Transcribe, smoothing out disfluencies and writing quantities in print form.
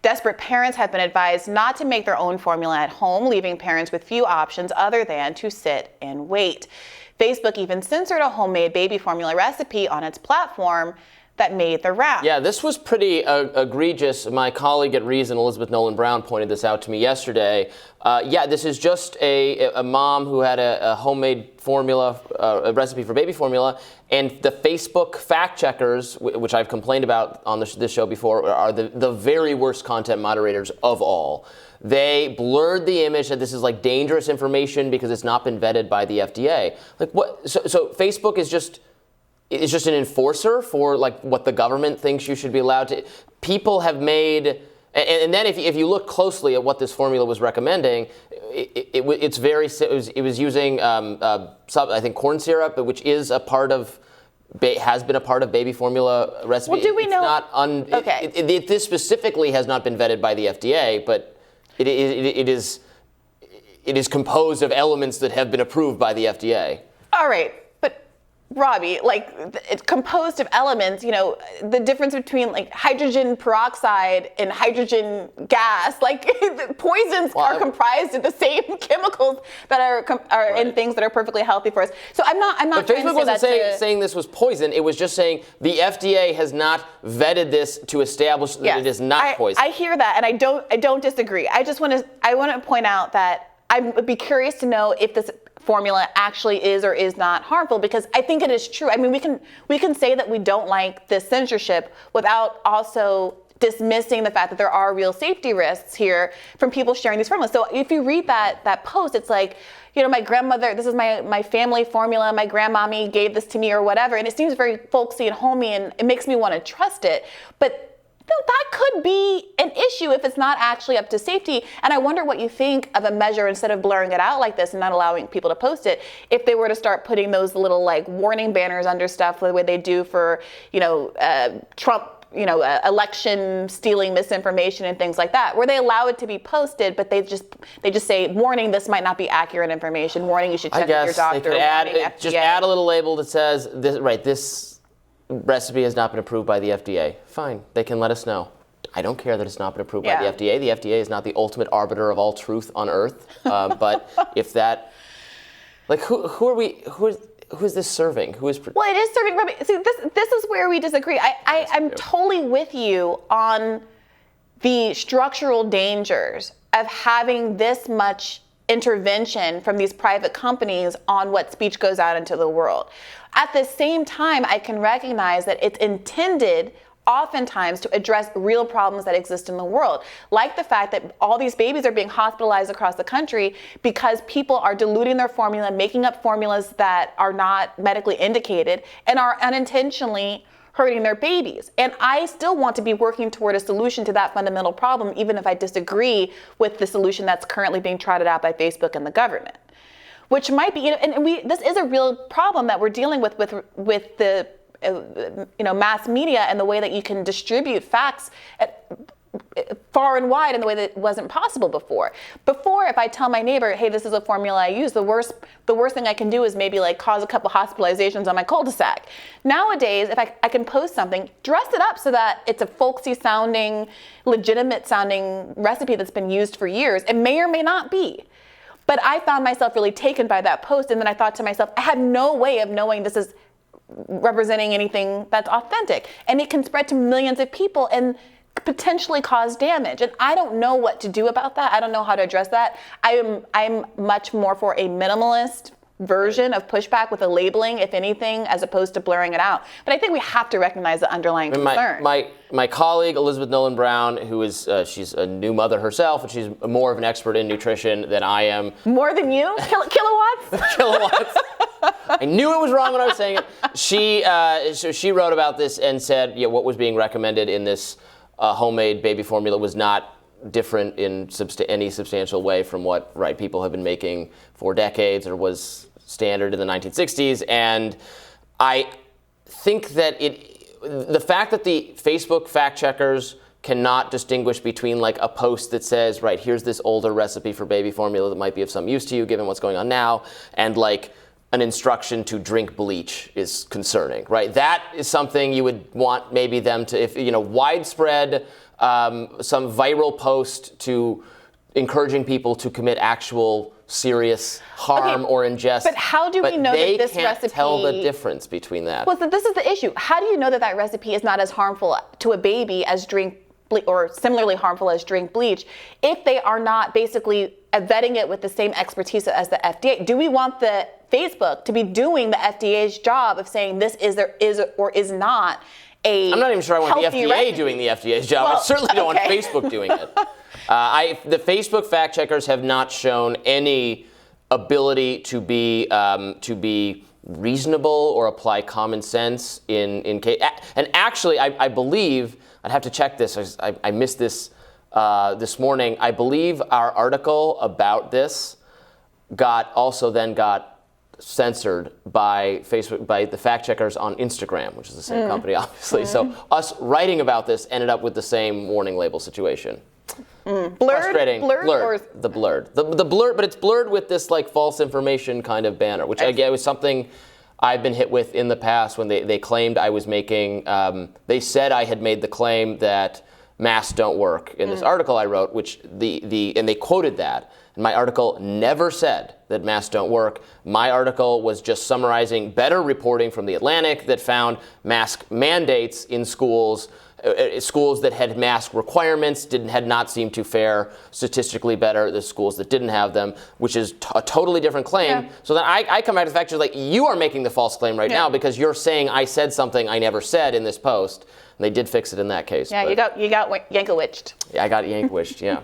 Desperate parents have been advised not to make their own formula at home, leaving parents with few options other than to sit and wait. Facebook even censored a homemade baby formula recipe on its platform that made the round. Yeah, this was pretty egregious. My colleague at Reason, Elizabeth Nolan Brown, pointed this out to me yesterday. This is just a mom who had a homemade formula, a recipe for baby formula, and the Facebook fact checkers, which I've complained about on this show before, are the very worst content moderators of all. They blurred the image that this is like dangerous information because it's not been vetted by the FDA. Like what? So Facebook is just an enforcer for like what the government thinks you should be allowed to. People have made, and then if you look closely at what this formula was recommending, it was using I think corn syrup, which is has been a part of baby formula recipe. Well, do we know? Okay. This specifically has not been vetted by the FDA, but it is composed of elements that have been approved by the FDA. All right. Robby, like it's composed of elements, the difference between like hydrogen peroxide and hydrogen gas, like poisons are comprised of the same chemicals that are right. in things that are perfectly healthy for us. So I'm not but trying Facebook to say wasn't saying this was poison. It was just saying the FDA has not vetted this to establish that it is not poison. I hear that, and I don't disagree. I want to point out that I would be curious to know if this formula actually is or is not harmful, because I think it is true. I mean, we can say that we don't like this censorship without also dismissing the fact that there are real safety risks here from people sharing these formulas. So if you read that post, it's like, my grandmother, this is my family formula, my grandmommy gave this to me or whatever, and it seems very folksy and homey, and it makes me want to trust it. But that could be an issue if it's not actually up to safety. And I wonder what you think of a measure, instead of blurring it out like this and not allowing people to post it, if they were to start putting those little like warning banners under stuff the way they do for, Trump, election stealing misinformation and things like that, where they allow it to be posted, but they just say, warning, this might not be accurate information. Warning, you should check with your doctor. I guess they could add a little label that says, this recipe has not been approved by the FDA. Fine, they can let us know. I don't care that it's not been approved by the FDA. The FDA is not the ultimate arbiter of all truth on earth. But if that, like, who is this serving? Well, it is serving. Robby, see, this is where we disagree. I'm totally with you on the structural dangers of having this much intervention from these private companies on what speech goes out into the world. At the same time, I can recognize that it's intended oftentimes to address real problems that exist in the world, like the fact that all these babies are being hospitalized across the country because people are diluting their formula, making up formulas that are not medically indicated, and are unintentionally hurting their babies. And I still want to be working toward a solution to that fundamental problem, even if I disagree with the solution that's currently being trotted out by Facebook and the government. Which might be, this is a real problem that we're dealing with the, mass media and the way that you can distribute facts far and wide in the way that wasn't possible before. Before, if I tell my neighbor, hey, this is a formula I use, the worst thing I can do is maybe like cause a couple hospitalizations on my cul-de-sac. Nowadays, if I can post something, dress it up so that it's a folksy sounding, legitimate sounding recipe that's been used for years. It may or may not be. But I found myself really taken by that post, and then I thought to myself, I had no way of knowing this is representing anything that's authentic. And it can spread to millions of people and potentially cause damage. And I don't know what to do about that. I don't know how to address that. I'm much more for a minimalist version of pushback with a labeling, if anything, as opposed to blurring it out. But I think we have to recognize the underlying concern. My colleague, Elizabeth Nolan Brown, who is, she's a new mother herself, and she's more of an expert in nutrition than I am. More than you? Kilowatts? Kilowatts. I knew it was wrong when I was saying it. She wrote about this and said, what was being recommended in this homemade baby formula was not different in any substantial way from what people have been making for decades or was standard in the 1960s. And I think that the fact that the Facebook fact checkers cannot distinguish between like a post that says, here's this older recipe for baby formula that might be of some use to you given what's going on now, and like an instruction to drink bleach is concerning, right? That is something you would want maybe them to, if widespread, some viral post to encouraging people to commit actual serious harm or ingest. But how do we know that this recipe? They can't tell the difference between that. Well, this is the issue. How do you know that that recipe is not as harmful to a baby as drink or similarly harmful as drink bleach if they are not basically vetting it with the same expertise as the FDA? Do we want the Facebook to be doing the FDA's job of saying this is or is not a I'm not even sure I want the FDA recipe doing the FDA's job. Well, I certainly don't okay. want Facebook doing it. The Facebook fact checkers have not shown any ability to be reasonable or apply common sense in case. And actually, I believe I'd have to check this. I missed this this morning. I believe our article about this got censored by Facebook, by the fact checkers on Instagram, which is the same company, obviously. So us writing about this ended up with the same warning label situation. Blurred, frustrating. blurred, or the blurred, the blurred, but it's blurred with this like false information kind of banner, which again was something I've been hit with in the past when they claimed I was making. They said I had made the claim that masks don't work in this article I wrote, which and they quoted that. And my article never said that masks don't work. My article was just summarizing better reporting from The Atlantic that found mask mandates in schools that had mask requirements had not seemed to fare statistically better than schools that didn't have them, which is a totally different claim. Yeah. So then I come back to the fact that like, you are making the false claim right now because you're saying I said something I never said in this post. And they did fix it in that case. Yeah, you got Yankowiczed. Yeah, I got Yankowiczed, yeah.